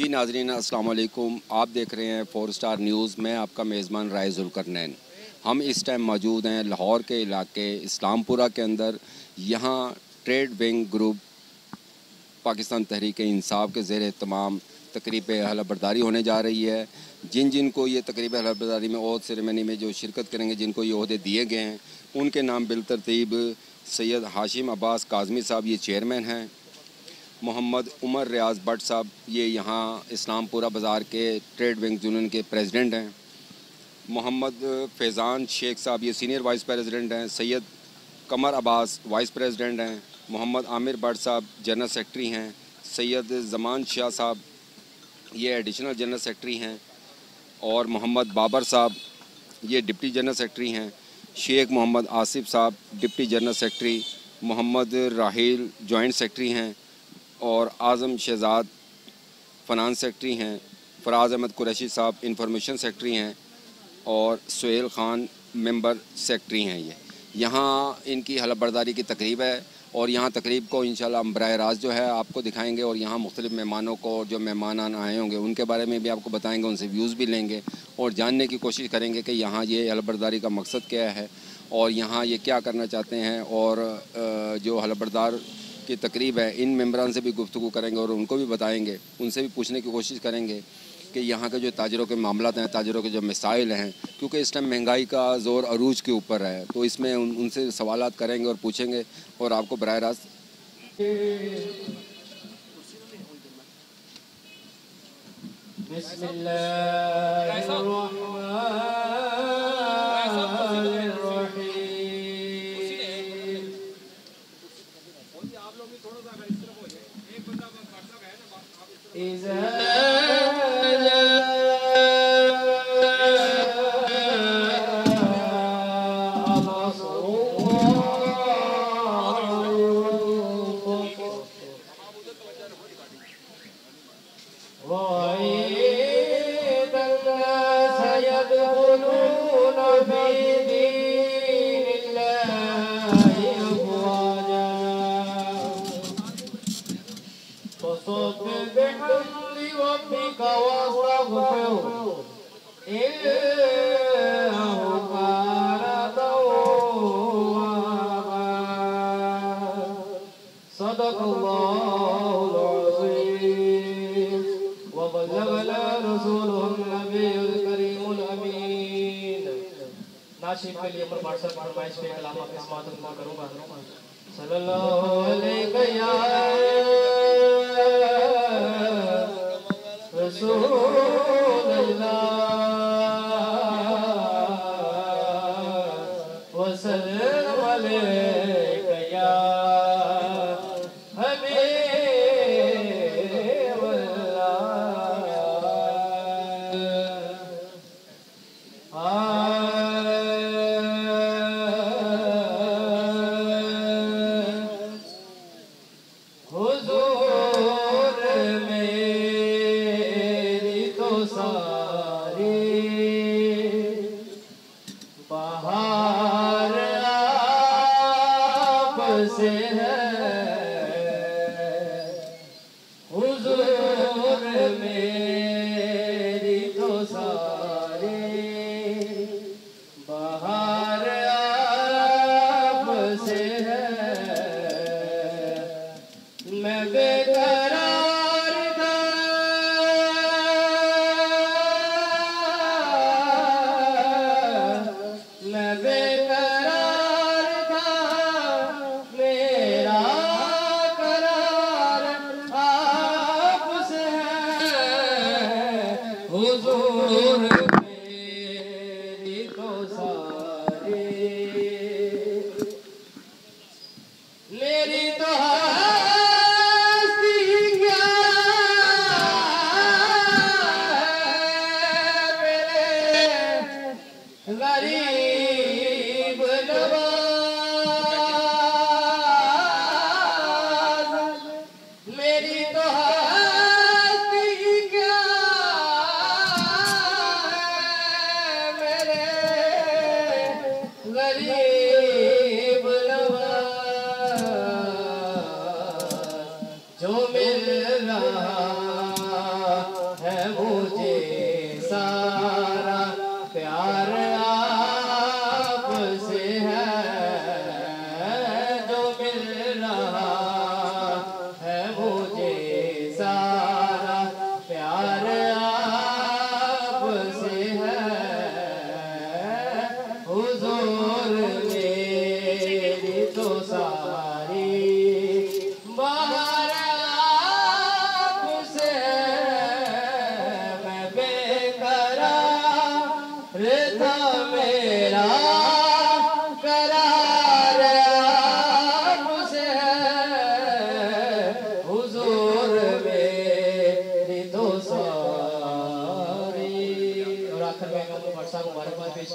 जी नाजरीन अस्सलाम वालेकुम। आप देख रहे हैं 4 स्टार न्यूज़। मैं आपका मेज़बान राय ज़ुल्करनैन। हम इस टाइम मौजूद हैं लाहौर के इलाके इस्लामपुरा के अंदर। यहाँ trade wing group Pakistan Tehreek Insaf के ज़ेर एहतमाम तकरीब हलफबरदारी होने जा रही है। जिन को ये तकरीब हलफबरदारी में ओथ सेरेमनी में जो शिरकत करेंगे, जिनको ये ओहदे दिए गए हैं, उनके नाम बिलतरतीब सैयद हाशिम अब्बास काज़मी साहब ये चेयरमैन हैं, मोहम्मद उमर रियाज भट्ट साहब ये यहाँ इस्लामपुरा बाज़ार के ट्रेड विंग यूनियन के प्रेसिडेंट हैं, मोहम्मद फैज़ान शेख साहब ये सीनियर वाइस प्रेसिडेंट हैं, सैयद कमर अब्बास वाइस प्रेसिडेंट हैं, मोहम्मद आमिर भट्ट साहब जनरल सेक्रेटरी हैं, सैयद ज़मान शाह साहब ये एडिशनल जनरल सेक्रेटरी हैं, और मोहम्मद बाबर साहब ये डिप्टी जनरल सेक्रेटरी हैं, शेख मोहम्मद आसिफ साहब डिप्टी जनरल सेक्रेटरी, मोहम्मद राहील जॉइंट सेक्रेटरी हैं, और आज़म शहजाद फ़ाइनेंस सेक्रेटरी हैं, फ़राज़ अहमद कुरैशी साहब इंफॉर्मेशन सेक्रेटरी हैं, और सुहेल ख़ान मेंबर सेक्रेटरी हैं। ये यहाँ इनकी हलफबरदारी की तकरीब है, और यहाँ तकरीब को इंशाल्लाह हम बराह रास्त जो है आपको दिखाएंगे, और यहाँ मुख्तलिफ़ मेहमानों को जो मेहमान आए होंगे उनके बारे में भी आपको बताएंगे, उनसे व्यूज़ भी लेंगे और जानने की कोशिश करेंगे कि यहाँ ये हलफबरदारी का मकसद क्या है और यहाँ ये क्या करना चाहते हैं। और जो हलफबरदार की तकरीब है इन मेम्बरान से भी गुफ्तगू करेंगे और उनको भी बताएंगे, उनसे भी पूछने की कोशिश करेंगे कि यहाँ के जो ताजरों के मामलात हैं, ताजरों के जो मसाइल हैं, क्योंकि इस टाइम महंगाई का ज़ोर अरूज के ऊपर है, तो इसमें उनसे सवालात करेंगे और पूछेंगे और आपको बराह रास्त नाशिफ के लिए मैं व्हाट्सएप फरमाइश पे कलाम आपके समात करूंगा। सल्लल्लाहु अलैहि या रसूल अल्लाह व सल्लम अलैहि या हबीब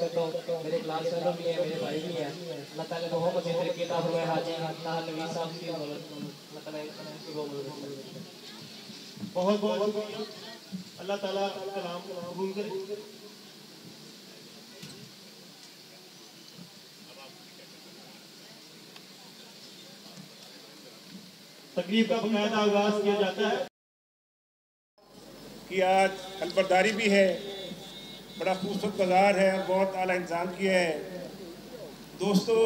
करता हूँ। मेरे क्लास फेलो भी हैं, मेरे भाई भी हैं। अल्लाह ताला ने बहुत अच्छे तरीके से फरमाया हाजी नवीद साहब की अल्लाह ताला की बहुत मदद करे। बहुत बहुत शुक्रिया। अल्लाह ताला कलाम को कबूल करे। तकरीब का बाकायदा आगाज किया जाता है कि आज अलबरदारी भी है, बड़ा खूबसूरत बाजार है और बहुत आला इंतजाम किया है। दोस्तों,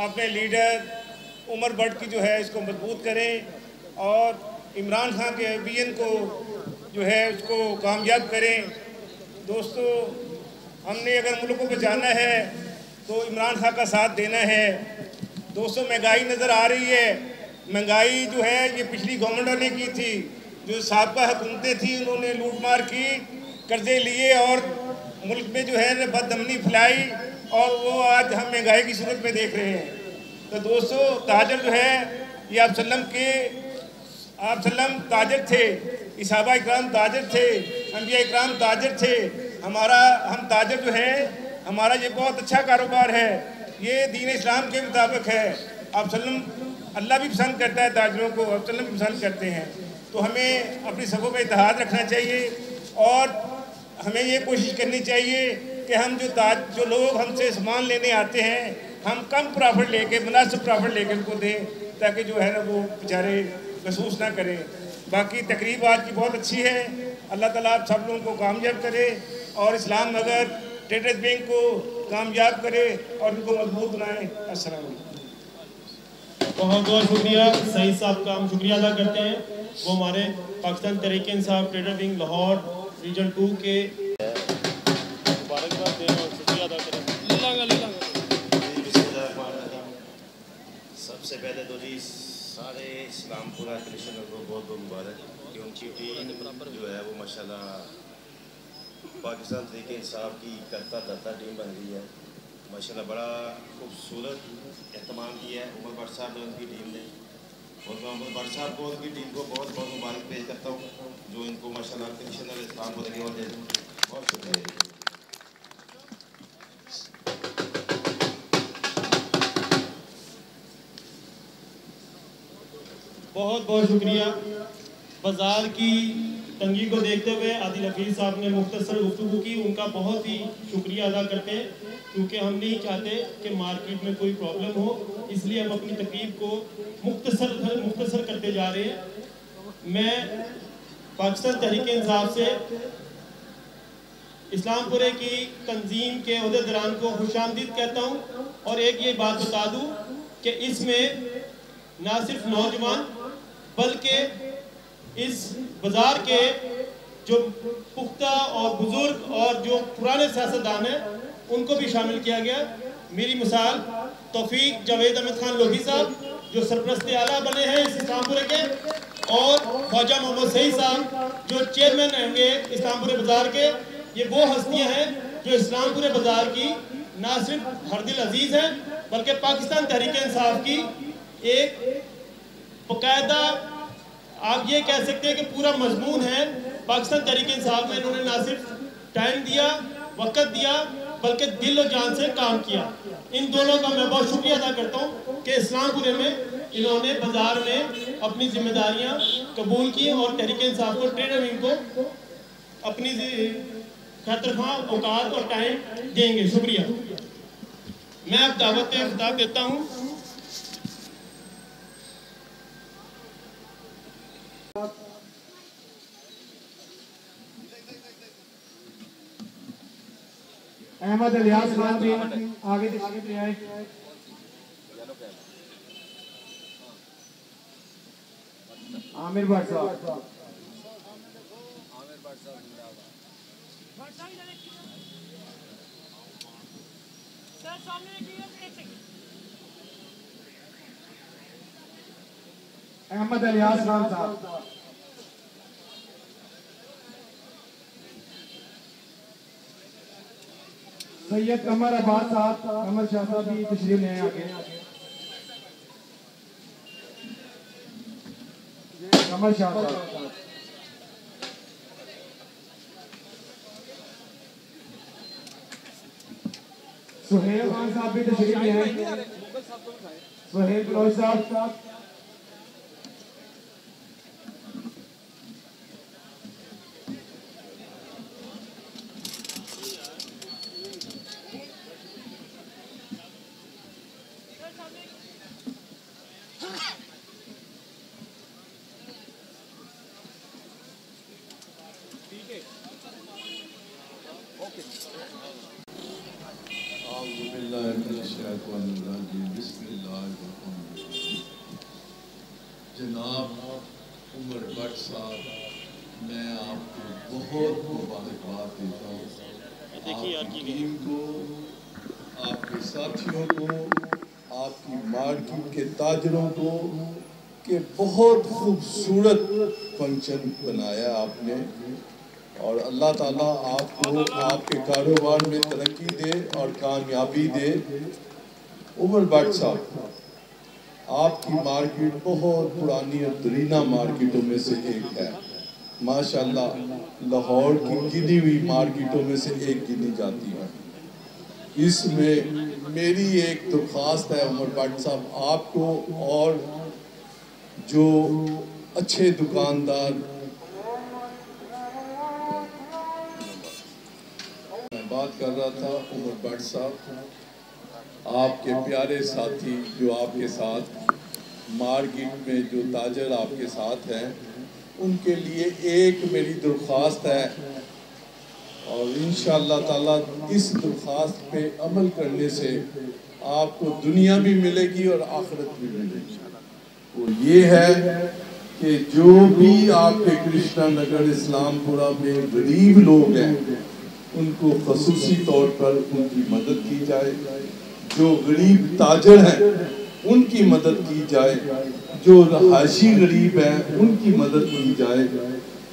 अपने लीडर उमर भट्ट की जो है इसको मजबूत करें और इमरान खान के विजन को जो है उसको कामयाब करें। दोस्तों, हमने अगर मुल्क को बचाना है तो इमरान खान का साथ देना है। दोस्तों, महंगाई नज़र आ रही है। महंगाई जो है ये पिछली गवर्नमेंट ने की थी, जो साबका हुकूमतें थी उन्होंने लूटमार की, कर्जे लिए और मुल्क में जो है बदअमनी फैलाई और वो आज हम महंगाई की सूरत में देख रहे हैं। तो दोस्तों, ताजर जो है ये आप सल्लम ताजर थे, इसाबा इकराम ताजर थे, अंबिया इकराम ताजर थे। हम ताजर जो है हमारा ये बहुत अच्छा कारोबार है, ये दीन इस्लाम के मुताबिक है। आप सल्लम अल्लाह भी पसंद करता है ताजरों को, आप सल्लम भी पसंद करते हैं। तो हमें अपनी सबों पर इत्तेहाद रखना चाहिए और हमें ये कोशिश करनी चाहिए कि हम जो लोग हमसे सामान लेने आते हैं हम कम प्रॉफिट लेके, मुनासिब प्रॉफिट लेके उनको दें, ताकि जो है ना वो बेचारे महसूस ना करें। बाकी तकरीब आज की बहुत अच्छी है। अल्लाह ताला आप सब लोगों को कामयाब करे और इस्लाम नगर ट्रेडर्स बैंक को कामयाब करे और उनको मजबूत बनाए। अस्सलाम वालेकुम। बहुत बहुत शुक्रिया सईद साहब का हम शुक्रिया अदा करते हैं। वो हमारे Pakistan Tehreek Insaf trader wing Lahore reason 2 के मुबारकबाद दें और शुक्रिया अदा करें। सबसे पहले तो जी सारे इस्लामपुरा क्रिश्चियनों को बहुत बहुत मुबारक कि उनकी टीम जो है वो माशाल्लाह पाकिस्तान तहरीक इंसाफ की करता धरता टीम बन गई है। माशाल्लाह बड़ा खूबसूरत एहतमाम किया है उमर भट्ट साहब ने, उनकी टीम ने। और मैं उमर भट्ट साहब को उनकी टीम को बहुत बहुत मुबारक पेश करता हूँ जो इनको माशाल्लाह क्रिश्चियन इस्लाम को लगे और बहुत शुक्रिया। बहुत बहुत शुक्रिया। बाज़ार की तंगी को देखते हुए आदिल हफीज़ साहब ने मुख्तसर गुफ्तगू की, उनका बहुत ही शुक्रिया अदा करते हैं क्योंकि हम नहीं चाहते कि मार्केट में कोई प्रॉब्लम हो, इसलिए हम अपनी तकरीब को मुख्तसर करते जा रहे हैं। मैं पाकिस्तान तहरीक इंसाफ से इस्लामपुरे की तंजीम के अहदेदारान को खुशामदीद कहता हूँ और एक ये बात बता दूँ कि इसमें ना सिर्फ नौजवान बल्कि इस बाज़ार के जो पुख्ता और बुजुर्ग और जो पुराने सियासतदान हैं उनको भी शामिल किया गया। मेरी मिसाल तौफीक जावेद अहमद खान लोधी साहब जो सरपरस्त आला बने हैं इस इस्लामपुरे के, और ख्वाजा मोहम्मद सईद साहब जो चेयरमैन होंगे इस्लामपुरे बाज़ार के। ये वो हस्तियाँ हैं जो इस्लामपुरे बाज़ार की ना सिर्फ हरदिल अजीज़ हैं बल्कि पाकिस्तान तहरीक इंसाफ की एक बाकायदा आप ये कह सकते हैं कि पूरा मजमून है। पाकिस्तान तहरीक इंसाफ में इन्होंने ना सिर्फ टाइम दिया, वक्त दिया, बल्कि दिल और जान से काम किया। इन दोनों का मैं बहुत शुक्रिया अदा करता हूँ कि इस्लामपुरे में इन्होंने बाज़ार में अपनी जिम्मेदारियाँ कबूल की और तहरीक इंसाफ को ट्रेडर विंग को अपनी खतरखा औकात और टाइम देंगे। शुक्रिया। मैं अब दावत खिताब देता हूँ अहमद इलियास खान भी आगे पे आए। आमिर भट्ट साहब, अहमद इलियास खान साहब, सैयद कमर अब्बास साहब, कमर शाह साहब भी तशरीफ ले आगे। कमर शाह साहब, सुहेल खान साहब भी तशरीफ ले आए। सुहेल फिरोज साहब। जनाब उमर भट्ट साहब, मैं आपको बहुत मुबारकबाद देता हूँ, आपकी टीम को, आपके साथियों को, आपकी मार्केट के ताजरों को, कि बहुत खूबसूरत फंक्शन बनाया आपने। और अल्लाह ताला आपको आपके कारोबार में तरक्की दे और कामयाबी दे। उमर भट्ट साहब, आपकी मार्केट बहुत पुरानी और दरीना मार्केटों में से एक है। माशाल्लाह लाहौर की गिनी हुई मार्केटों में से एक गिनी जाती है। इसमें मेरी एक दरख्वास्त है उमर भट्ट साहब, आपको और जो अच्छे दुकानदार, मैं बात कर रहा था उमर भट्ट साहब, आपके प्यारे साथी जो आपके साथ मार्केट में जो ताजर आपके साथ हैं, उनके लिए एक मेरी दरख्वास्त है और इंशाअल्लाह ताला इस दरख्वास्त पे अमल करने से आपको दुनिया भी मिलेगी और आखिरत भी मिलेगी। वो ये है कि जो भी आपके कृष्णा नगर इस्लामपुरा में गरीब लोग हैं, उनको खसूसी तौर पर उनकी मदद की जाए। जो गरीब ताजर हैं उनकी मदद की जाए, जो रहायशी गरीब हैं उनकी मदद की जाए,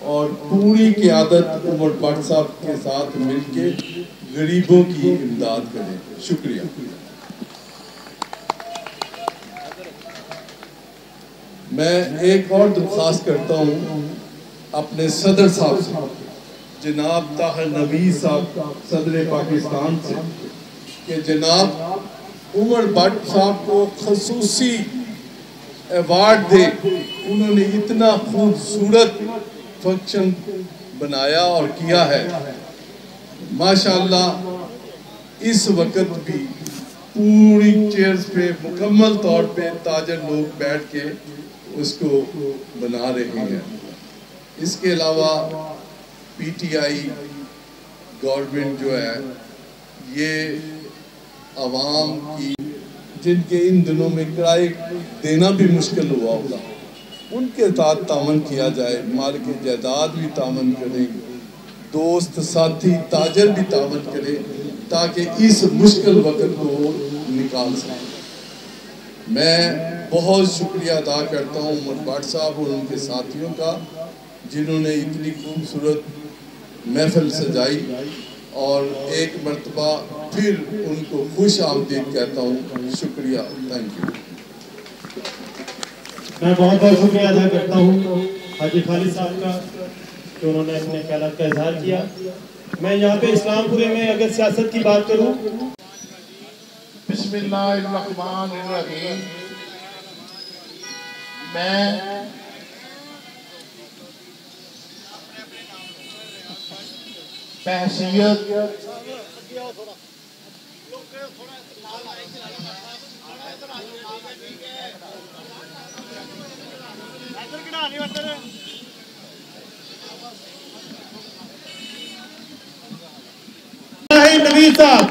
और पूरी क़यादत उमर भट्ट साहब के साथ मिलके गरीबों की इमदाद करें। शुक्रिया। मैं एक और दरख्वास्त करता हूँ अपने सदर साहब से, जनाब ताहिर नवीस साहब सदर पाकिस्तान से, कि जनाब उमर भट्ट साहब को खसूसी अवार्ड दे। उन्होंने इतना खूबसूरत फंक्शन बनाया और किया है माशाल्लाह। इस वक्त भी पूरी चेयर्स पे मुकम्मल तौर पे ताजर लोग बैठ के उसको बना रहे हैं। इसके अलावा पीटीआई गवर्नमेंट जो है, ये आवाम की जिनके इन दिनों में किराए देना भी मुश्किल हुआ होगा, उनके साथ तावन किया जाए। माल की जायदाद भी तावन करें, दोस्त साथी ताजर भी तावन करें, ताकि इस मुश्किल वक्त को निकाल सकें। मैं बहुत शुक्रिया अदा करता हूँ उमर भट्ट साहब और उनके साथियों का, जिन्होंने इतनी खूबसूरत महफिल सजाई, और एक मरतबा फिर उनको खुश आमदीद कहता हूँ। शुक्रिया, थैंक यू। मैं बहुत बहुत शुक्रिया अदा करता हूँ हाजी खालिद साहब का कि उन्होंने अपने ख्यालात का इजहार किया। मैं यहाँ पे इस्लामपुरे में अगर सियासत की बात करूँ, बिस्मिल्लाहिर्रहमानिर्रहीम, मैं बहसीयत नबी साहब,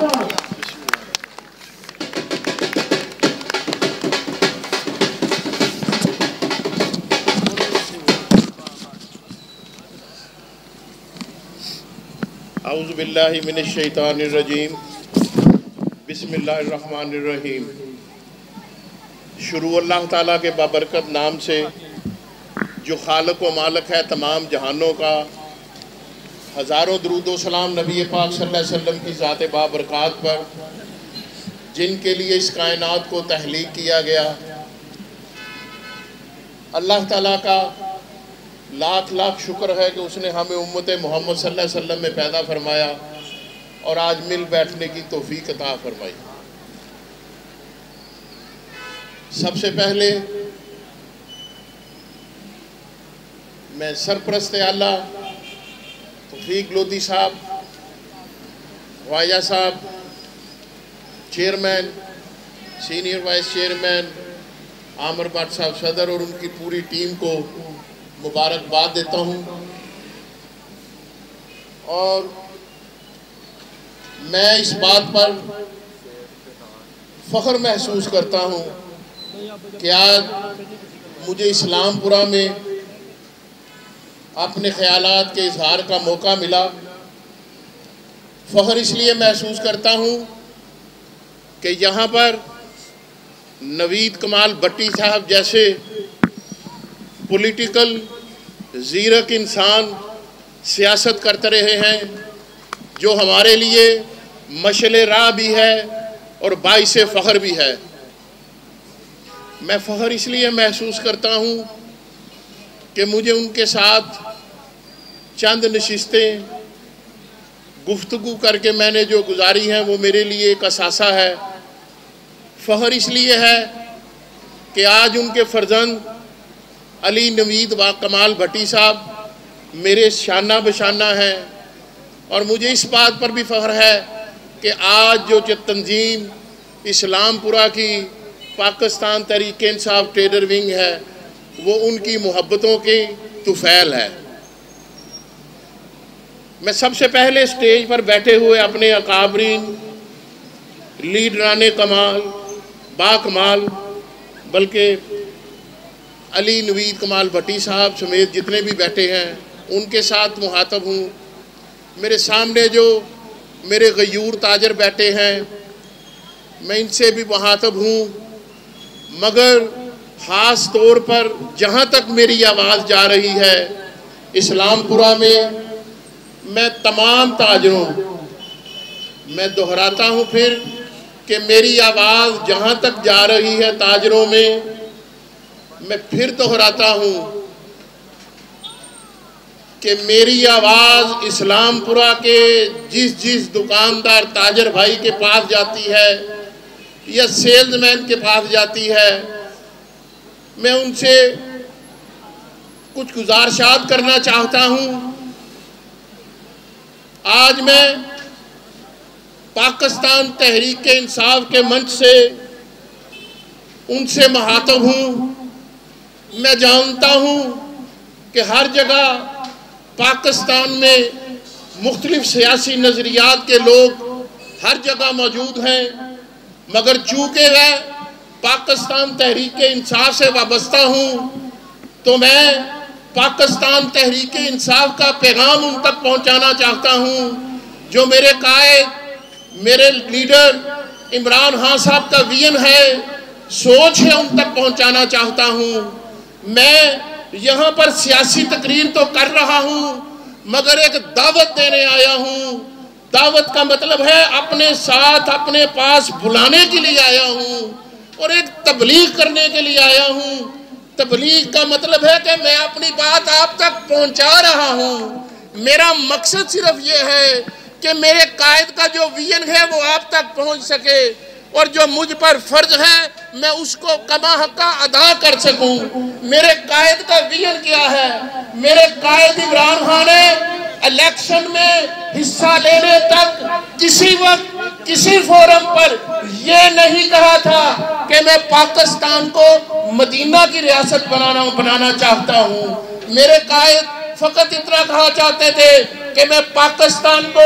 औज़ु बिल्लाहि मिनश शैतानिर रजीम, बिस्मिल्लाहिर्रहमानिर्रहीम। शुरू अल्लाह ताला के बाबरकत नाम से, जो खालिक व मालिक है तमाम जहानों का। हज़ारों दरूद व सलाम नबी पाक सल्लल्लाहु अलैहि वसल्लम की ज़ात बाबरकत पर, जिनके लिए इस कायनात को तहलीक किया गया। अल्लाह ताला का लाख लाख शुक्र है कि उसने हमें उम्मत मोहम्मद सल्लल्लाहु अलैहि वसल्लम में पैदा फरमाया और आज मिल बैठने की तौफीक अता फरमाई। सबसे पहले मैं सरपरस्त आला तौफीक लोधी साहब, Khwaja Sahab, chairman, senior vice chairman Aamir Bhatt साहब सदर और उनकी पूरी टीम को मुबारकबाद देता हूँ। और मैं इस बात पर फ़ख्र महसूस करता हूँ कि आज मुझे इस्लामपुरा में अपने ख्यालात के इजहार का मौका मिला। फ़ख्र इसलिए महसूस करता हूँ कि यहाँ पर नवीद कमाल भट्टी साहब जैसे पॉलिटिकल ज़ीरक इंसान सियासत करते रहे हैं, जो हमारे लिए मशले राह भी है और बाइसे फ़ख्र भी है। मैं फ़ख्र इसलिए महसूस करता हूँ कि मुझे उनके साथ चंद नशिस्तें गुफ्तगू करके मैंने जो गुजारी हैं वो मेरे लिए एक असासा है। फ़ख्र इसलिए है कि आज उनके फर्जंद अली नवीद व कमाल भट्टी साहब मेरे शाना बशाना हैं, और मुझे इस बात पर भी फ़ख्र है कि आज जो तंजीम इस्लामपुरा की पाकिस्तान तहरीक-ए-इंसाफ ट्रेडर विंग है वो उनकी मोहब्बतों की तुफ़ैल है। मैं सबसे पहले स्टेज पर बैठे हुए अपने अकाबरीन लीडराने कमाल बाकमाल बल्कि अली नवीद कमाल भट्टी साहब समेत जितने भी बैठे हैं उनके साथ मुहातब हूँ। मेरे सामने जो मेरे गयूर ताजर बैठे हैं मैं इनसे भी मुहातब हूँ, मगर ख़ास तौर पर जहाँ तक मेरी आवाज़ जा रही है इस्लामपुरा में मैं तमाम ताजरों, मैं दोहराता हूँ फिर कि मेरी आवाज़ जहाँ तक जा रही है ताजरों में, मैं फिर दोहराता हूँ कि मेरी आवाज़ इस्लामपुरा के जिस जिस दुकानदार ताजर भाई के पास जाती है या सेल्समैन के पास जाती है, मैं उनसे कुछ गुजारिशात करना चाहता हूँ। आज मैं पाकिस्तान तहरीक-ए-इंसाफ के मंच से उनसे मुखातब हूँ। मैं जानता हूँ कि हर जगह पाकिस्तान में मुख्तलिफ सियासी नज़रियात के लोग हर जगह मौजूद हैं, मगर चूँकि मैं पाकिस्तान तहरीक-ए-इंसाफ से वाबस्ता हूँ तो मैं पाकिस्तान तहरीक-ए-इंसाफ का पैगाम उन तक पहुँचाना चाहता हूँ। जो मेरे कायद, मेरे लीडर इमरान खान साहब का विजन है, सोच है, उन तक पहुँचाना चाहता हूँ। मैं यहाँ पर सियासी तकरीर तो कर रहा हूँ मगर एक दावत देने आया हूँ। दावत का मतलब है अपने साथ अपने पास बुलाने के लिए आया हूँ और एक तबलीग करने के लिए आया हूँ। तबलीग का मतलब है कि मैं अपनी बात आप तक पहुँचा रहा हूँ। मेरा मकसद सिर्फ ये है कि मेरे कायद का जो विजन है वो आप तक पहुँच सके और जो मुझ पर फर्ज है मैं उसको कमा हक़्क़ा अदा कर सकूं। मेरे कायद का विजन क्या है? मेरे कायद इमरान खान ने इलेक्शन में हिस्सा लेने तक किसी वक्त किसी फोरम पर यह नहीं कहा था कि मैं पाकिस्तान को मदीना की रियासत बनाना चाहता हूँ। मेरे कायद फकत इतना कहा चाहते थे कि मैं पाकिस्तान को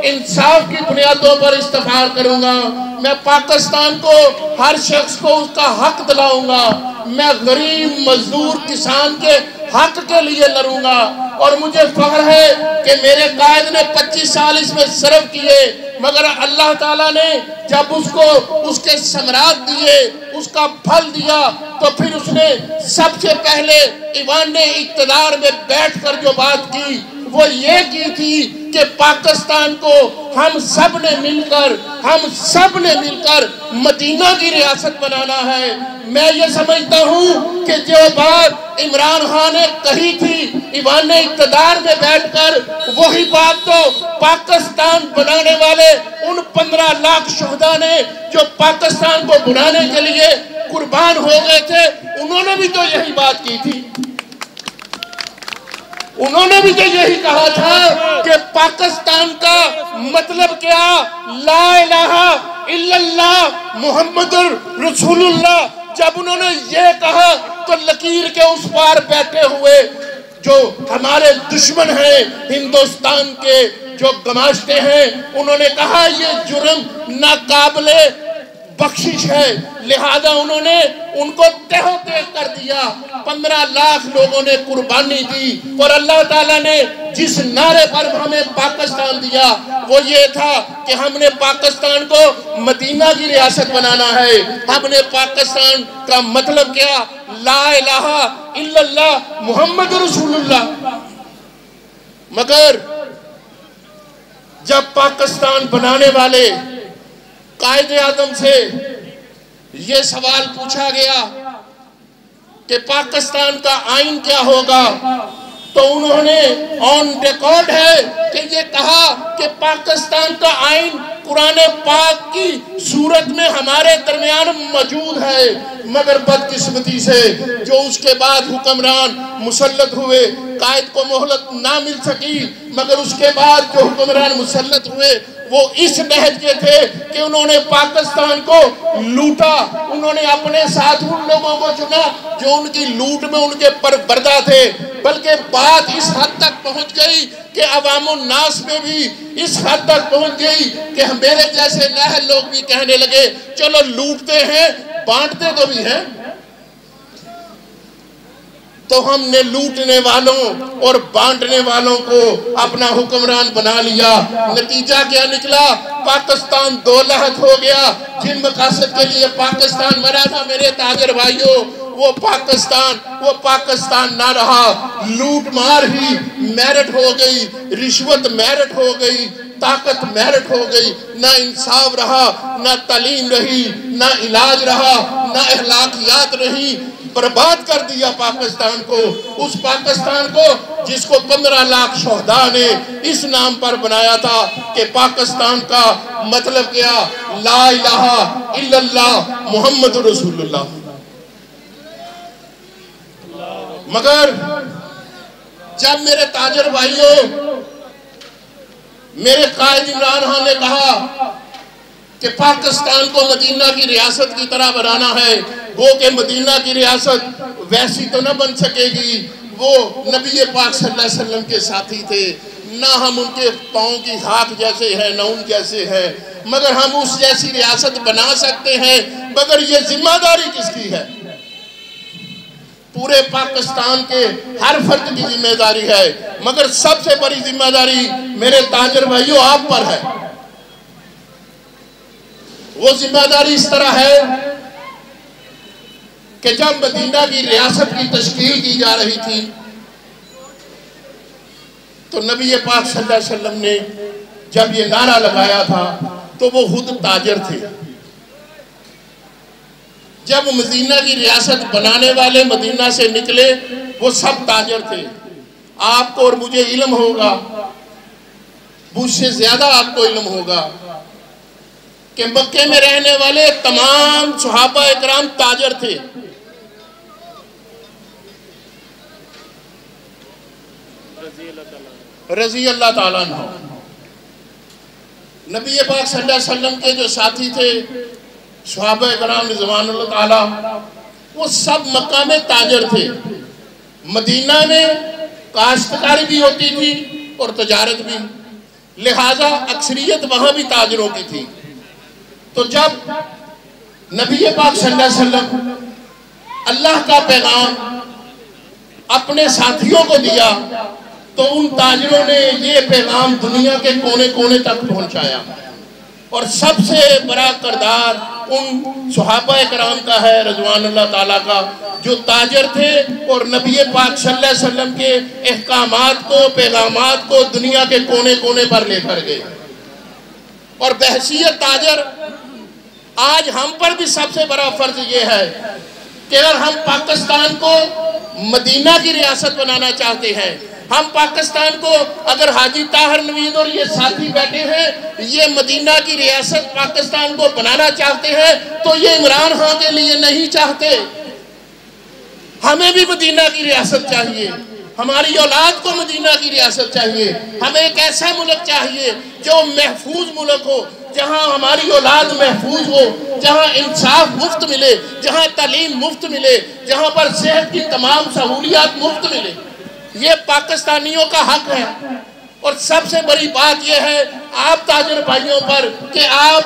इंसाफ की बुनियादों पर इस्तेमाल करूंगा, मैं पाकिस्तान को हर शख्स को उसका हक दिलाऊंगा, मैं गरीब मजदूर किसान के हक के लिए लड़ूंगा। और मुझे फख्र है कि मेरे कायद ने 25 साल इसमें सर्व किए, मगर अल्लाह ताला ने जब उसको उसके समरात दिए, उसका फल दिया, तो फिर उसने सबसे पहले ईवान इक़्तिदार में बैठकर जो बात की वो ये की थी कि पाकिस्तान को हम सब ने मिलकर मदीना की रियासत बनाना है। मैं ये समझता हूँ कि जो बात इमरान खान ने कही थी ईवान इक़्तिदार में बैठकर, वही बात तो पाकिस्तान बनाने वाले उन 15 लाख शहदा ने जो पाकिस्तान को बनाने के लिए कुर्बान हो गए थे, उन्होंने भी तो यही बात की थी। उन्होंने भी तो यही कहा था कि पाकिस्तान का मतलब क्या, ला इलाहा इल्लल्लाह मुहम्मदुर रसूलुल्लाह। जब उन्होंने ये कहा तो लकीर के उस पार बैठे हुए जो हमारे दुश्मन हैं हिंदुस्तान के, जो गमाश्ते हैं, उन्होंने कहा ये जुर्म नाकाबिले बख्शिश है, लिहाजा उन्होंने उनको तहो तह कर दिया। 15 लाख लोगों ने कुर्बानी दी और अल्लाह ताला ने जिस नारे पर हमें पाकिस्तान दिया वो ये था कि हमने पाकिस्तान को मदीना की रियासत बनाना है। हमने पाकिस्तान का मतलब क्या, ला इलाहा इल्लल्लाह मुहम्मद रसूलुल्लाह। मगर जब पाकिस्तान बनाने वाले कायदे आज़म से ये सवाल पूछा गया कि पाकिस्तान का आइन क्या होगा, तो उन्होंने ऑन रिकॉर्ड है कि ये कहा कि पाकिस्तान का आइन कुरान पाक की सूरत में हमारे दरमियान मौजूद है। मगर बदकिस्मती से जो उसके बाद हुक्मरान मुसल्लत हुए, कायद को मोहलत ना मिल सकी, मगर उसके बाद जो हुक्मरान मुसल्लत हुए वो इस नहज के थे कि उन्होंने पाकिस्तान को लूटा। उन्होंने अपने साथ उन लोगों को चुना जो उनकी लूट में उनके परवरदा थे। बल्कि बात इस हद तक पहुंच गई कि अवामुन नास में भी इस हद तक पहुंच गई कि मेरे जैसे लाहल लोग भी कहने लगे चलो लूटते हैं, बांटते तो भी हैं। तो हमने लूटने वालों और बांटने वालों को अपना हुक्मरान बना लिया। नतीजा क्या निकला, पाकिस्तान दो लहत हो गया। जिन मकासद के लिए पाकिस्तान बना था मेरे ताजर भाइयों, वो पाकिस्तान ना रहा। लूट मार ही मेरिट हो गई, रिश्वत मेरिट हो गई, ताकत मेरिट हो गई। ना इंसाफ रहा, ना तालीम रही, ना इलाज रहा, ना अखलाकियात रही। बर्बाद कर दिया पाकिस्तान को, उस पाकिस्तान को जिसको 15 लाख शहदा ने इस नाम पर बनाया था कि पाकिस्तान का मतलब क्या, ला इलाहा इल्लल्लाह मुहम्मद रसूलुल्लाह। मगर जब मेरे ताजर भाइयों, मेरे कायद इमरान खान ने कहा कि पाकिस्तान को मदीना की रियासत की तरह बनाना है, वो के मदीना की रियासत वैसी तो न बन सकेगी। वो नबी पाक सल्लल्लाहु अलैहि वसल्लम के साथी थे, ना हम उनके पाँव की हाथ जैसे हैं, ना उन जैसे हैं, मगर हम उस जैसी रियासत बना सकते हैं। मगर ये जिम्मेदारी किसकी है? पूरे पाकिस्तान के हर फर्द की जिम्मेदारी है, मगर सबसे बड़ी जिम्मेदारी मेरे ताजर भाइयों आप पर है। वो जिम्मेदारी इस तरह है कि जब मदीना की रियासत की तश्कील की जा रही थी तो नबी पाक सल्लल्लाहु अलैहि वसल्लम ने जब ये नारा लगाया था तो वो खुद ताजर थे। जब मदीना की रियासत बनाने वाले मदीना से निकले वो सब ताजर थे। आपको और मुझे इल्म होगा, मुझसे ज्यादा आपको इल्म होगा कि मक्के में रहने वाले तमाम सहाबा इकराम ताजर थे। रज़ी अल्लाह ताला अन्हु। नबी पाक सल्लल्लाहु अलैहि वसल्लम के जो साथी थे सहाबा इकराम रिज़वानुल्लाह ताला, वो सब मक्का में ताजर थे। मदीना में काश्तकारी भी होती थी और तजारत भी, लिहाजा अक्सरियत वहां भी ताजरों की थी। तो जब नबी पाक सल्लल्लाहु अलैहि वसल्लम अल्लाह का पैगाम अपने साथियों को दिया तो उन ताजरों ने ये पैगाम दुनिया के कोने कोने तक पहुंचाया। और सबसे बड़ा किरदार उन सहाबा कराम का है रज़वान अल्लाह ताला का, जो ताजर थे और नबी पाक सल्लल्लाहु अलैहि वसल्लम के अहकामात को, पैगामात को दुनिया के कोने कोने पर लेकर गए। और बहसीयत ताजर आज हम पर भी सबसे बड़ा फर्ज ये है कि अगर हम पाकिस्तान को मदीना की रियासत बनाना चाहते हैं, हम पाकिस्तान को, अगर हाजी ताहिर नवीद और ये साथी बैठे हैं, ये मदीना की रियासत पाकिस्तान को बनाना चाहते हैं, तो ये इमरान खान के लिए नहीं चाहते। हमें भी मदीना की रियासत चाहिए, हमारी औलाद को मदीना की रियासत चाहिए। हमें एक ऐसा मुल्क चाहिए जो महफूज मुल्क हो, जहाँ हमारी औलाद महफूज हो, जहाँ इंसाफ मुफ्त मिले, जहाँ तालीम मुफ्त मिले, जहाँ पर सेहत की तमाम सहूलियात मुफ्त मिले। ये पाकिस्तानियों का हक है। और सबसे बड़ी बात यह है आप ताजर भाइयों पर कि आप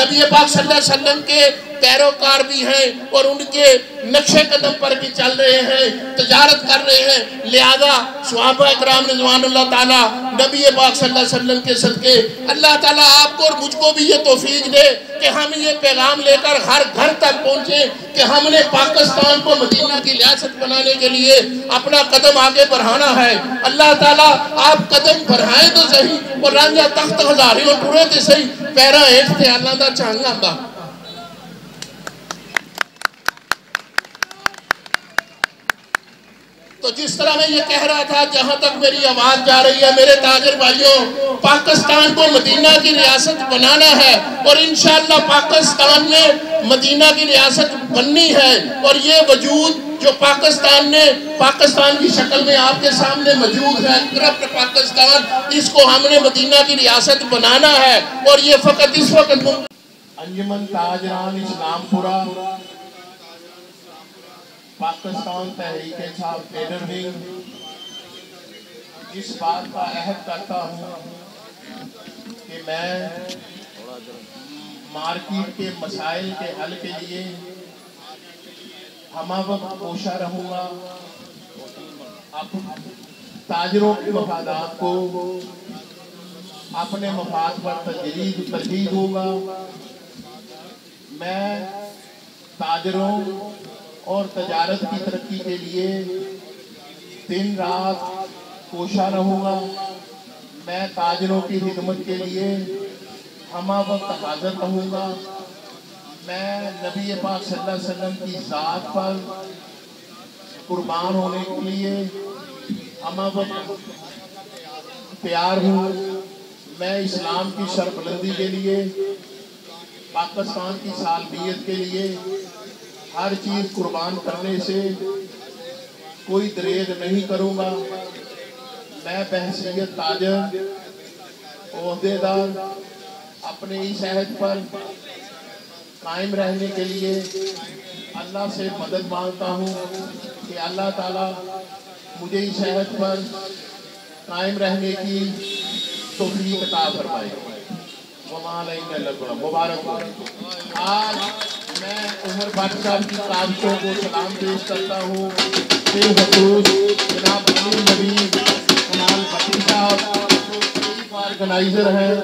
नबी पाक सल्लल्लाहु अलैहि वसल्लम के पैरोकार भी हैं और उनके नक्शे कदम पर भी चल रहे हैं, तजारत कर रहे हैं। लिहाजा सहाबा इकराम रिज़वानुल्लाह ताला नबी पाक सल्लल्लाहु अलैहि वसल्लम के सदके अल्लाह ताला आपको और मुझको भी ये तौफीक दे कि हम ये पैगाम लेकर हर घर तक पहुँचे कि हमने पाकिस्तान को मदीना की रियासत बनाने के लिए अपना कदम आगे बढ़ाना है। अल्लाह ताला आप कदम बढ़ाएं तो सही, और रांझा तख्त हज़ारियों टुरे तो सही, पैरा हेठ ते अल्लाह दा चांगा दा। तो जिस तरह मैं ये कह रहा था, जहां तक मेरी आवाज जा रही है मेरे ताजर भाइयों, पाकिस्तान को मदीना की रियासत बनाना है और इंशाअल्लाह पाकिस्तान में मदीना की रियासत बननी है। और ये वजूद जो पाकिस्तान ने, पाकिस्तान की शक्ल में आपके सामने मौजूद है, करप्ट पाकिस्तान, इसको हमने मदीना की रियासत बनाना है। और ये फकत इस वक्त अंजुमन ताजरान इस्लामपुरा पाकिस्तान तहरीक-ए-इंसाफ कैडर विंग इस बात का अहद करता हूँ कि मैं मार्केट के मसाइल के हल के लिए हमावक्त कोशा रहूँगा, ताजरों के मफादात को अपने मफाद पर तरजीह दूँगा। मैं ताजरों और तजारत की तरक्की के लिए दिन रात कोशा रहूँगा। मैं ताजरों की खिदमत के लिए हमा वक्त हाज़िर रहूँगा। मैं नबी पाक सल्लल्लाहु अलैहि वसल्लम की ज़ात पर कुर्बान होने के लिए हमा वक्त तैयार हूँ। मैं इस्लाम की सरबुलंदी के लिए, पाकिस्तान की सालमियत के लिए हर चीज़ कुर्बान करने से कोई दरेज नहीं करूँगा। मैं बहसीयत ताजर ओहदेदार अपने इस अहद पर कायम रहने के लिए अल्लाह से मदद मांगता हूँ कि अल्लाह ताला मुझे इस अहद पर कायम रहने की तौफीक अता फरमाए। मुबारक। आज मैं उमर भट्ट साहब की काविशों को सलाम पेश करता हूँ। जनाब नबी कमाल भट्टी साहब ऑर्गेनाइजर हैं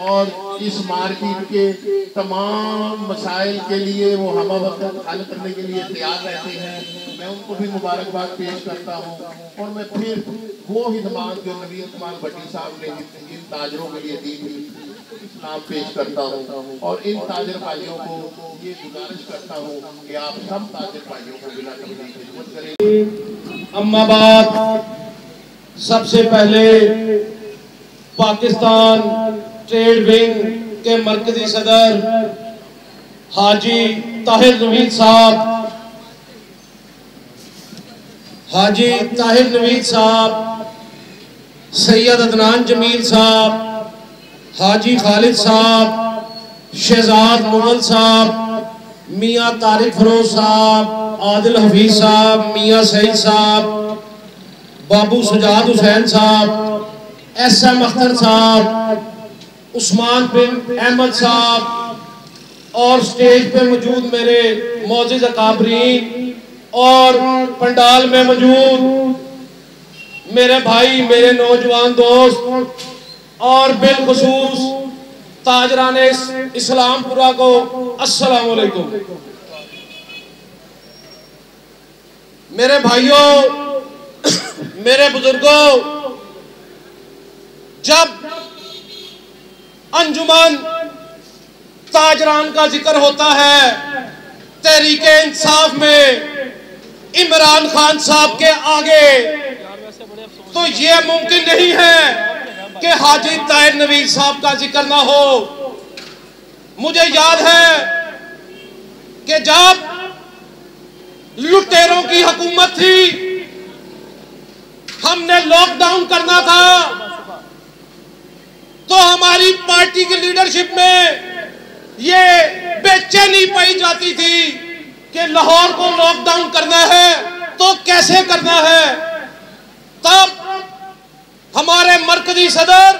और इस मार्केट के तमाम मसाइल के लिए वो हम वक्त हल करने के लिए तैयार रहते हैं। मैं उनको भी मुबारकबाद पेश करता हूँ और मैं फिर वो हिदमात जो नबी कमाल भट्टी साहब ने इन ताजरों के लिए दी थी नाम पेश करता हूँ। और इन ताजर भाइयों को ये गुजारिश करता हूँ कि आप सब ताजर भाइयों को बिना तकलीफ खिदमत करें। अम्मा बात, सबसे पहले पाकिस्तान ट्रेड विंग के मरकजी सदर हाजी ताहिर नवीद साहब, हाजी ताहिर नवीद साहब, सैयद अदनान जमील साहब, हाजी खालिद साहब, शहजाद मुगल साहब, मियाँ तारिक फरोज साहब, आदिल हफीज साहब, मियाँ सईद साहब, बाबू सुजाद हुसैन साहब, एसएम अख्तर साहब, उस्मान बिन अहमद साहब और स्टेज पे मौजूद मेरे मौजूद अकाबरीन और पंडाल में मौजूद मेरे भाई, मेरे नौजवान दोस्त और बिलखुसूस ताजराने इस्लामपुरा को अस्सलाम वालेकुम। मेरे भाइयों, मेरे बुजुर्गों, जब अंजुमन ताजरान का जिक्र होता है तहरीके इंसाफ में इमरान खान साहब के आगे, तो यह मुमकिन नहीं है कि हाजी ताहिर नवीद साहब का जिक्र ना हो। मुझे याद है कि जब लुटेरों की हुकूमत थी, हमने लॉकडाउन करना था, तो हमारी पार्टी की लीडरशिप में ये बेचैनी पाई जाती थी कि लाहौर को लॉकडाउन करना है तो कैसे करना है। तब हमारे मरकजी सदर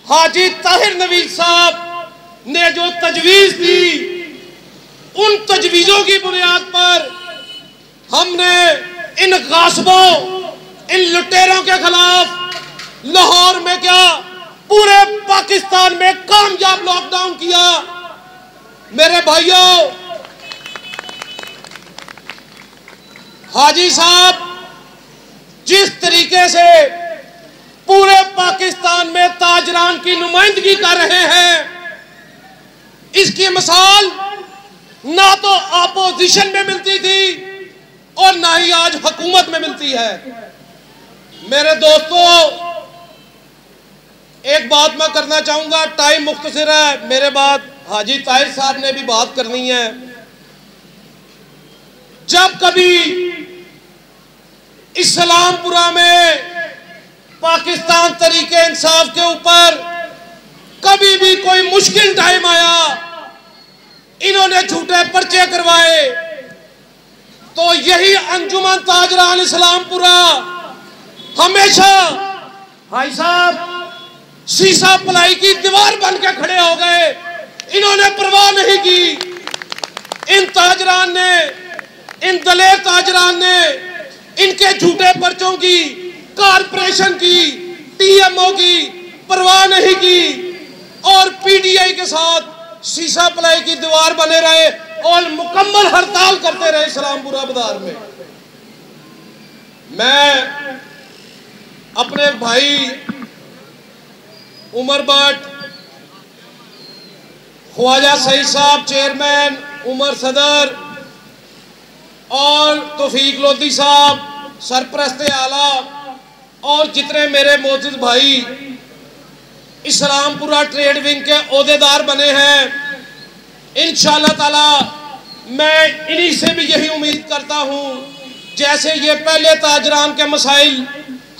हाजी ताहिर नवीद साहब ने जो तजवीज दी, उन तजवीजों की बुनियाद पर हमने इन गासबों, इन लुटेरों के खिलाफ लाहौर में क्या पूरे पाकिस्तान में कामयाब लॉकडाउन किया। मेरे भाइयों, हाजी साहब जिस तरीके से पूरे पाकिस्तान में ताजरान की नुमाइंदगी कर रहे हैं, इसकी मिसाल ना तो अपोजिशन में मिलती थी और ना ही आज हुकूमत में मिलती है। मेरे दोस्तों, एक बात मैं करना चाहूंगा, टाइम मुख्तसर है, मेरे बाद हाजी ताहिर साहब ने भी बात करनी है। जब कभी इस्लामपुरा में पाकिस्तान तरीके इंसाफ के ऊपर कभी भी कोई मुश्किल टाइम आया, इन्होंने झूठे पर्चे करवाए, तो यही अंजुमन ताजरान इस्लामपुरा हमेशा भाई साहब शीशा पलाई की दीवार बन के खड़े हो गए। इन्होंने परवाह नहीं की। इन ताजरान ने, इन दलेर ताजरान ने इनके झूठे पर्चों की, कारपोरेशन की, टीएमओ की परवाह नहीं की और पीटीआई के साथ शीशा पलाई की दीवार बने रहे और मुकम्मल हड़ताल करते रहे इस्लामपुरा बाजार में। मैं अपने भाई उमर भट्ट, ख्वाजा सईद साहब चेयरमैन, उमर सदर और तौफीक लोधी साहब सरपरस्त आला और जितने मेरे मोअज़्ज़िज़ भाई इस्लामपुरा ट्रेड विंग के ओहदेदार बने हैं, इंशाअल्लाह ताला मैं इन्हीं से भी यही उम्मीद करता हूं, जैसे ये पहले ताजरान के मसाइल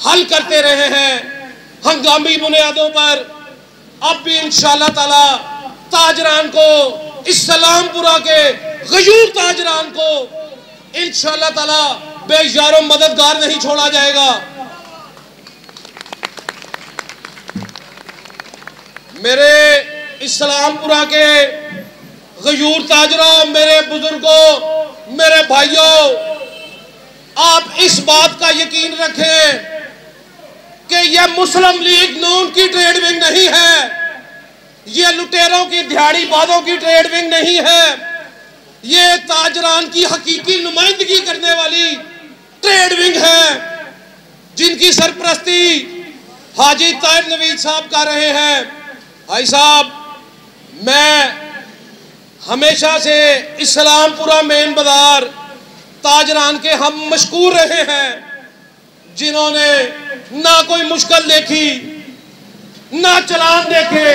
हल करते रहे हैं हंगामी बुनियादों पर, अब भी इंशाअल्लाह ताला ताजरान को, इस्लामपुरा के गयूर ताजरान को इंशाअल्लाह ताला बेयारो मददगार नहीं छोड़ा जाएगा। मेरे इस्लामपुरा के गयूर ताजरों, मेरे बुजुर्गों, मेरे भाइयों, आप इस बात का यकीन रखें कि यह मुस्लिम लीग नून की ट्रेड विंग नहीं है, यह लुटेरों की दिहाड़ी बाजों की ट्रेड विंग नहीं है, यह ताजरान की हकीकी नुमाइंदगी करने वाली ट्रेड विंग है, जिनकी सरपरस्ती हाजी ताहिर नवीद साहब कर रहे हैं। भाई साहब, मैं हमेशा से इस्लामपुरा मेन बाजार ताजरान के हम मशकूर रहे हैं, जिन्होंने ना कोई मुश्किल देखी, ना चलान देखे,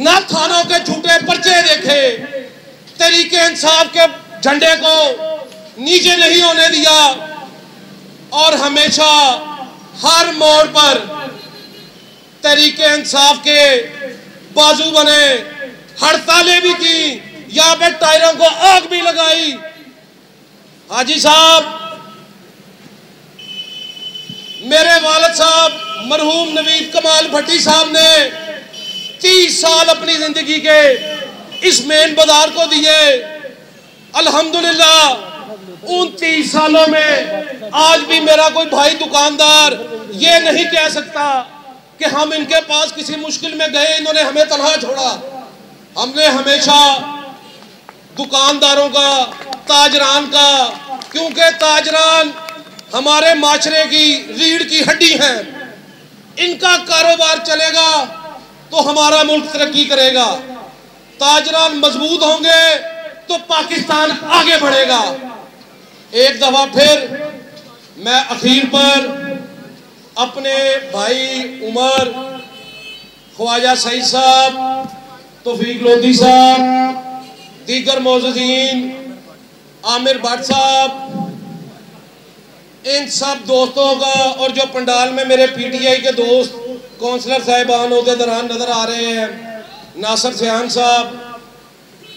ना थानों के झूठे पर्चे देखे, तरीके इंसाफ के झंडे को नीचे नहीं होने दिया और हमेशा हर मोड़ पर तरीके इंसाफ के बाजू बने, हड़तालें भी की, यहाँ पे टायरों को आग भी लगाई। हाजी साहब, मेरे वालिद साहब मरहूम नवीद कमाल भट्टी साहब ने 30 साल अपनी जिंदगी के इस मेन बाजार को दिए। अल्हम्दुलिल्लाह उन 30 सालों में आज भी मेरा कोई भाई दुकानदार ये नहीं कह सकता कि हम इनके पास किसी मुश्किल में गए, इन्होंने हमें तनहा छोड़ा। हमने हमेशा दुकानदारों का, ताजरान का, क्योंकि ताजरान हमारे माशरे की रीढ़ की हड्डी है, इनका कारोबार चलेगा तो हमारा मुल्क तरक्की करेगा। ताजरान मजबूत होंगे तो पाकिस्तान आगे बढ़ेगा। एक दफा फिर मैं आखिर पर अपने भाई उमर, ख्वाजा सईद साहब, तौफीक लोधी साहब, दीगर मौजूदीन, आमिर भट्ट साहब, इन सब दोस्तों का, और जो पंडाल में मेरे पीटीआई के दोस्त कौंसलर साहिबान होते दौरान नजर आ रहे हैं, नासिर सियान साहब,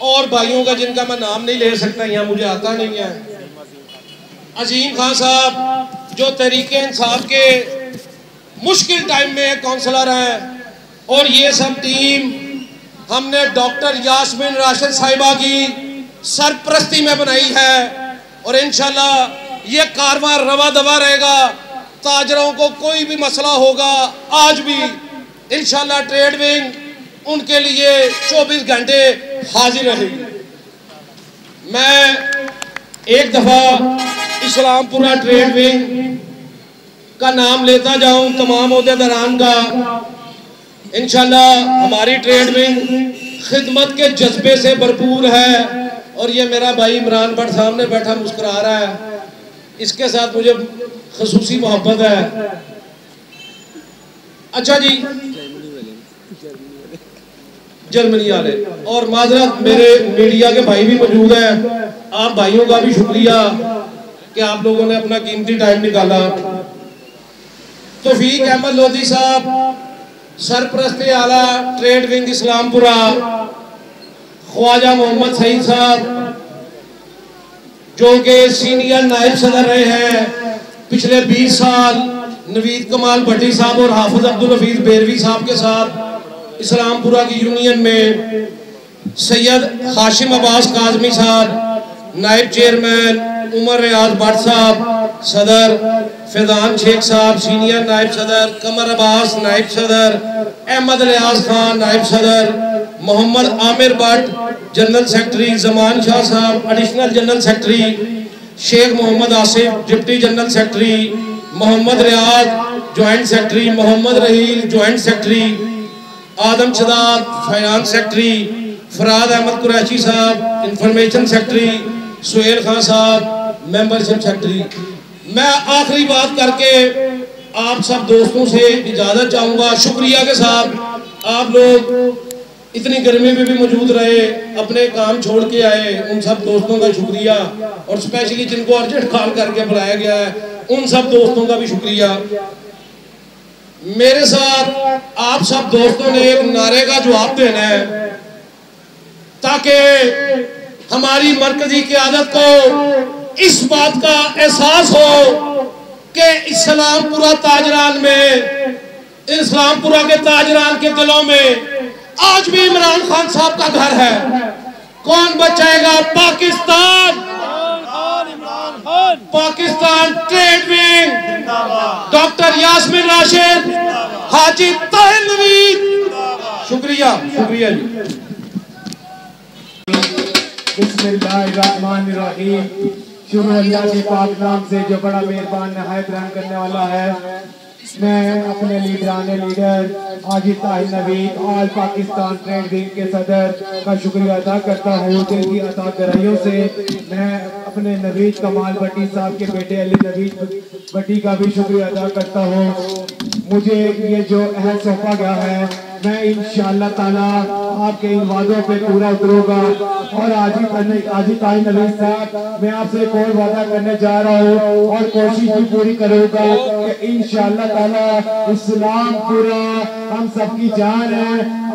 और भाइयों का जिनका मैं नाम नहीं ले सकता, यहाँ मुझे आता नहीं है, अजीम खान साहब जो तहरीके इंसाफ के मुश्किल टाइम में काउंसलर हैं, और ये सब टीम हमने डॉक्टर यास्मीन राशिद साहिबा की सरपरस्ती में बनाई है, और इंशाल्लाह ये कारवां रवा दवा रहेगा। ताजरों को कोई भी मसला होगा, आज भी इंशाल्लाह ट्रेड विंग उनके लिए 24 घंटे हाजिर रहेगी। मैं एक दफा इस्लामपुरा ट्रेड विंग का नाम लेता जाऊं तमाम ओहदेदारान का। इंशाल्लाह हमारी ट्रेड विंग खिदमत के जज्बे से भरपूर है, और ये मेरा भाई इमरान भट्ट सामने बैठा मुस्कुरा रहा है, इसके साथ मुझे खसूसी मोहब्बत है। अच्छा जी, जर्मनी वाले, और माजरत मेरे मीडिया के भाई भी मौजूद हैं, आप भाइयों का भी शुक्रिया कि आप लोगों ने अपना कीमती टाइम निकाला। तौफीक अहमद लोधी साहब, सरपरस्ते आला ट्रेड विंग इस्लामपुरा, ख्वाजा मोहम्मद सईद साहब जो कि सीनियर नायब सदर रहे हैं पिछले 20 साल, नवीद कमाल भट्टी साहब और हाफिज अब्दुल हफीज बेरवी साहब के साथ इस्लामपुरा की यूनियन में, सैयद हाशिम अब्बास काजमी साहब नायब चेयरमैन, उमर रियाज भट्ट साहब सदर, फैजान शेख साहब सीनियर नायब सदर, कमर अब्बास नायब सदर, अहमद लियाज खान नायब सदर, Mohammad Aamir Bhatt general secretary, Zaman Shah sahab additional general secretary, Sheikh Mohammad Asif deputy general secretary, Mohammad Riyaz joint secretary, Mohammad Raheel joint secretary, Adam Shadad finance secretary, Farad Ahmad Qureshi sahab information secretary, Suhail Khan साहब मेंबरशिप सेक्रेटरी। मैं आखिरी बात करके आप सब दोस्तों से इजाजत चाहूँगा, शुक्रिया के साथ आप लोग इतनी गर्मी में भी मौजूद रहे, अपने काम छोड़ के आए, उन सब दोस्तों का शुक्रिया, और स्पेशली जिनको अर्जेंट कॉल करके बुलाया गया है उन सब दोस्तों का भी शुक्रिया। मेरे साथ आप सब दोस्तों ने एक नारे का जवाब देना है ताकि हमारी मरकजी क़यादत को इस बात का एहसास हो कि इस्लामपुरा ताजरान में, इस्लामपुरा के ताजरान के दिलों में आज भी इमरान खान साहब का घर है। कौन बचाएगा Pakistan? Pakistan trade wing, doctor Yasmeen Rashid, Haji Tahir Naveed. शुक्रिया, शुक्रिया जी। बिस्मिल्लाहिर्रहमानिर्रहीम। शुरू अल्लाह के पाक नाम से जो बड़ा मेहरबान नहायत रहम करने वाला है। मैं अपने leader Haji Tahir Naveed all Pakistan trade wing के सदर का शुक्रिया अदा करता हूँ। दिल की अता गहराइयों से मैं अपने नवीद कमाल भट्टी साहब के बेटे अली नवीद भट्टी का भी शुक्रिया अदा करता हूँ। मुझे ये जो अहद सौंपा गया है, मैं इंशाअल्लाह ताला आपके इन वादों पे पूरा उतरूंगा। और हाजी ताहिर नवीद साहब, मैं आपसे एक और वादा करने जा रहा हूँ और कोशिश भी पूरी करूंगा कि इंशाअल्लाह ताला इस्लामपुरा हम सबकी जान है,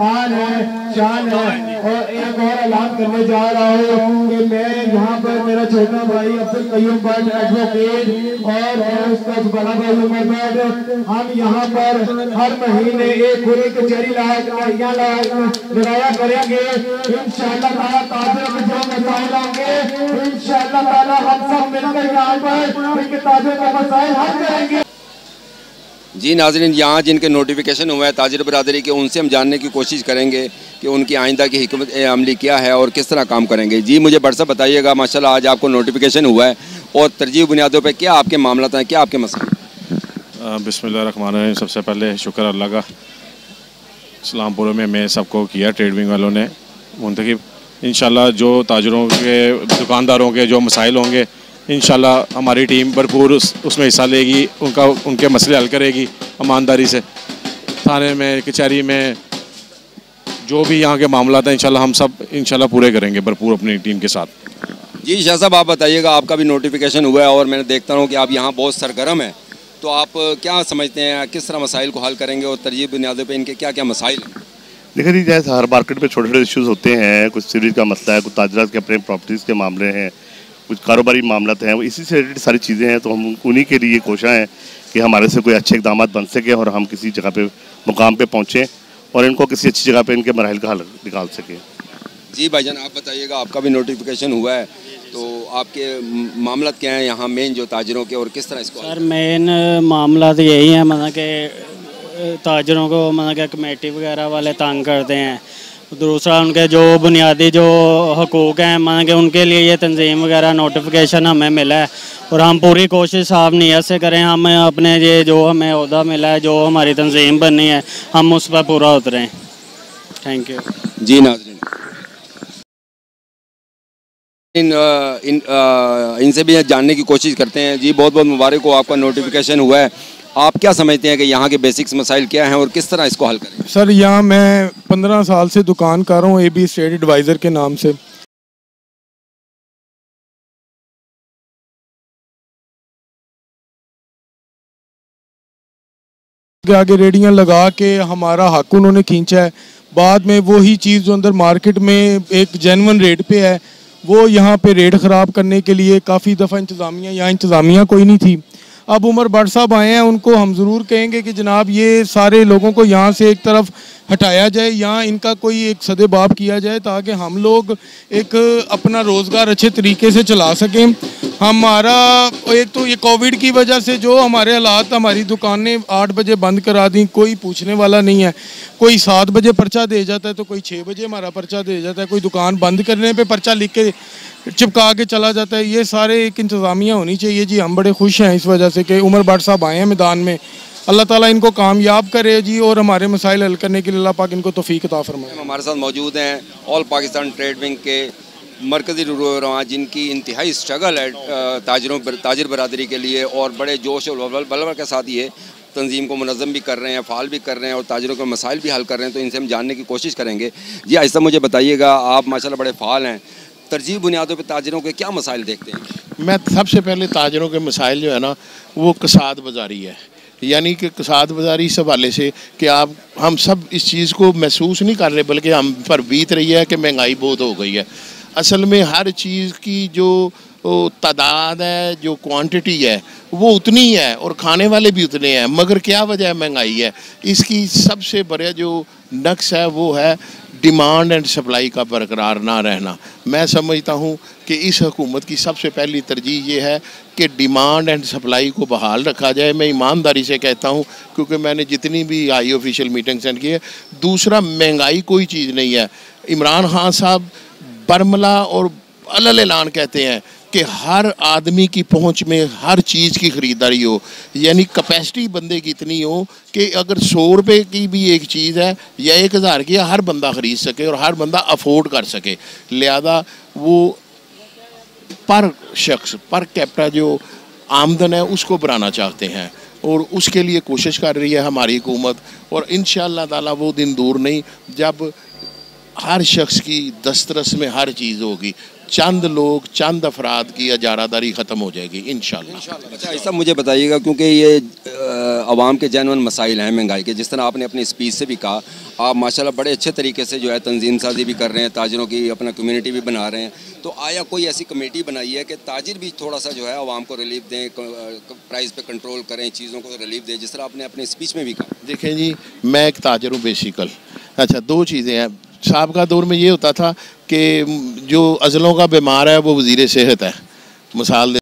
आन है, शान है। और एक और ऐलान करने जा रहा हूँ कि मैं यहाँ पर मेरा छोटा भाई अब्दुल कयूम भट्ट एडवोकेट और उसका बड़ा भाई उमर भट्ट, हम यहाँ पर हर महीने एक पूरी कचहरी लड़ाया करेंगे। इंशाअल्लाह ताला ताजरों में जो मसाइल होंगे इंशाअल्लाह ताला हम सब मिलकर यहाँ पर इनके ताजरों का मसाइल हल करेंगे। जी नाज़रीन, यहाँ जिनके नोटिफिकेशन हुआ है ताजिर बरादरी के, उनसे हम जानने की कोशिश करेंगे कि उनकी आइंदा की हिकमत अमली क्या है और किस तरह काम करेंगे। जी मुझे बट साहब बताइएगा, माशाल्लाह आज आपको नोटिफिकेशन हुआ है और तरजीह बुनियादों पर क्या आपके मामला हैं, क्या आपके मसले? बिस्मिल्लाहिर्रहमानिर्रहीम। सबसे पहले शुक्र अल्लाह का, इस्लामपुर में मैं सबको किया ट्रेड विंग वालों ने मुंतखब। इंशाल्लाह जो ताजरों के दुकानदारों के जो मसाइल होंगे इंशाल्लाह हमारी टीम भरपूर उसमें हिस्सा लेगी, उनके मसले हल करेगी ईमानदारी से। थाने में, कचहरी में जो भी यहाँ के मामला हैं इंशाल्लाह हम सब इंशाल्लाह पूरे करेंगे भरपूर अपनी टीम के साथ। जी शाह साहब, आप बताइएगा, आपका भी नोटिफिकेशन हुआ है और मैंने देखता हूँ कि आप यहाँ बहुत सरगर्म हैं, तो आप क्या समझते हैं किस तरह मसाइल को हल करेंगे और तरजीह बुनियादों पर इनके क्या क्या मसाइल हैं? देखिए जी, जैसे हर मार्केट में छोटे छोटे इश्यूज़ होते हैं, कुछ सीरीज का मसला है, कुछ ताजरात के अपने प्रॉपर्टीज़ के मामले हैं, कुछ कारोबारी मामला हैं, वो इसी से रिलेटेड सारी चीज़ें हैं। तो हम उन्हीं के लिए कोशिश है कि हमारे से कोई अच्छे इक़दाम बन सके और हम किसी जगह पे मुकाम पे पहुँचें और इनको किसी अच्छी जगह पे इनके मराहिल का हल निकाल सकें। जी भाईजान, आप बताइएगा, आपका भी नोटिफिकेशन हुआ है, तो आपके मामला क्या हैं यहाँ मेन जो ताजरों के और किस तरह इसको? सर मेन मामला तो यही है, मतलब कि ताजरों को मतलब कि कमेटी वगैरह वाले तंग करते हैं। दूसरा उनके जो बुनियादी जो हकूक़ हैं, मतलब कि उनके लिए ये तंजीम वगैरह नोटिफिकेशन हमें मिला है और हम पूरी कोशिश आप नीयत से करें, हम अपने ये जो हमें ओहदा मिला है, जो हमारी तंजीम बननी है, हम उस पर पूरा उतरें। Thank you. जी नाज़रीन, इनसे भी जानने की कोशिश करते हैं। जी बहुत बहुत मुबारक हो, आपका नोटिफिकेशन हुआ है। आप क्या समझते हैं कि यहाँ के बेसिक्स मसाइल क्या हैं और किस तरह इसको हल करें? सर यहाँ मैं 15 साल से दुकान कर रहा हूँ AB स्टेट एडवाइज़र के नाम से। आगे रेडियाँ लगा के हमारा हक उन्होंने खींचा है। बाद में वही चीज़ जो अंदर मार्केट में एक जेन्युइन रेट पे है, वो यहाँ पे रेट ख़राब करने के लिए काफ़ी दफ़ा इंतज़ामिया कोई नहीं थी। अब उमर भट्ट साहब आए हैं, उनको हम ज़रूर कहेंगे कि जनाब ये सारे लोगों को यहाँ से एक तरफ हटाया जाए, यहाँ इनका कोई एक सदेबाब किया जाए ताकि हम लोग एक अपना रोज़गार अच्छे तरीके से चला सकें। हमारा एक तो ये कोविड की वजह से जो हमारे हालात, हमारी दुकानें 8 बजे बंद करा दी, कोई पूछने वाला नहीं है। कोई 7 बजे पर्चा दे जाता है तो कोई 6 बजे हमारा पर्चा दे जाता है, कोई दुकान बंद करने पे पर्चा लिख के चिपका के चला जाता है। ये सारे एक इंतज़ामिया होनी चाहिए। जी हम बड़े खुश हैं इस वजह से कि उमर भट्ट साहब आए हैं मैदान में। अल्लाह ताला इनको कामयाब करे जी और हमारे मसाइल हल करने के लिए अल्लाह पाक इनको तौफीक अता फरमाए। हमारे साथ मौजूद हैं ऑल पाकिस्तान ट्रेड विंग के मरकज़ी रहनुमा, जिनकी इंतहाई स्ट्रगल है ताजिर बरादरी के लिए और बड़े जोश और बलवा के साथ ये तंजीम को मुनज़्ज़म भी कर रहे हैं, फ़ाल भी कर रहे हैं और ताजिरों के मसाइल भी हल कर रहे हैं। तो इनसे हम जानने की कोशिश करेंगे। जी ऐसा मुझे बताइएगा, आप माशाल्लाह बड़े फ़ाल हैं, तरजीह बुनियादों पर ताजिरों के क्या मसाइल देखते हैं? मैं सबसे पहले ताजिरों के मसाइल जो है ना, वो कसाद बाज़ारी है। यानी कि कसाद बाज़ारी इस हवाले से कि हम सब इस चीज़ को महसूस नहीं कर रहे, बल्कि हम पर बीत रही है कि महंगाई बहुत हो गई है। असल में हर चीज़ की जो तादाद है, जो क्वांटिटी है, वो उतनी है और खाने वाले भी उतने हैं, मगर क्या वजह महंगाई है? इसकी सबसे बड़ा जो नक्स है वो है डिमांड एंड सप्लाई का बरकरार ना रहना। मैं समझता हूँ कि इस हुकूमत की सबसे पहली तरजीह ये है कि डिमांड एंड सप्लाई को बहाल रखा जाए। मैं ईमानदारी से कहता हूँ, क्योंकि मैंने जितनी भी हाई ऑफिशियल मीटिंग सेंड की है। दूसरा, महंगाई कोई चीज़ नहीं है। इमरान खान साहब बरमला और अलल ऐलान कहते हैं कि हर आदमी की पहुंच में हर चीज़ की ख़रीदारी हो, यानी कैपेसिटी बंदे की इतनी हो कि अगर 100 रुपये की भी एक चीज़ है या 1000 की, हर बंदा ख़रीद सके और हर बंदा अफोर्ड कर सके। लिहाजा वो पर शख्स पर कैपिटा जो आमदन है उसको बढ़ाना चाहते हैं और उसके लिए कोशिश कर रही है हमारी हुकूमत। और इंशाअल्लाह ताला वो दिन दूर नहीं जब हर शख्स की दस्तरस में हर चीज़ होगी। चंद लोग, चंद अफराद की इजारादारी ख़त्म हो जाएगी इंशाअल्लाह। अच्छा ऐसा मुझे बताइएगा, क्योंकि ये आवाम के जेन्युइन मसाइल हैं महंगाई के, जिस तरह आपने अपनी स्पीच से भी कहा, आप माशाल्लाह बड़े अच्छे तरीके से जो है तंजीम साजी भी कर रहे हैं, ताजिरों की अपना कम्युनिटी भी बना रहे हैं। तो आया कोई ऐसी कमेटी बनाई है कि ताजिर भी थोड़ा सा जो है आवाम को रिलीफ दें, प्राइस पे कंट्रोल करें, चीज़ों को रिलीफ दें, जिस तरह आपने अपनी स्पीच में भी कहा? देखें जी, मैं एक ताजिर हूँ बेसिकल। अच्छा, 2 चीज़ें हैं। साहब का दौर में ये होता था कि जो अज़लों का बीमार है वो वज़ीर सेहत है, मिसाल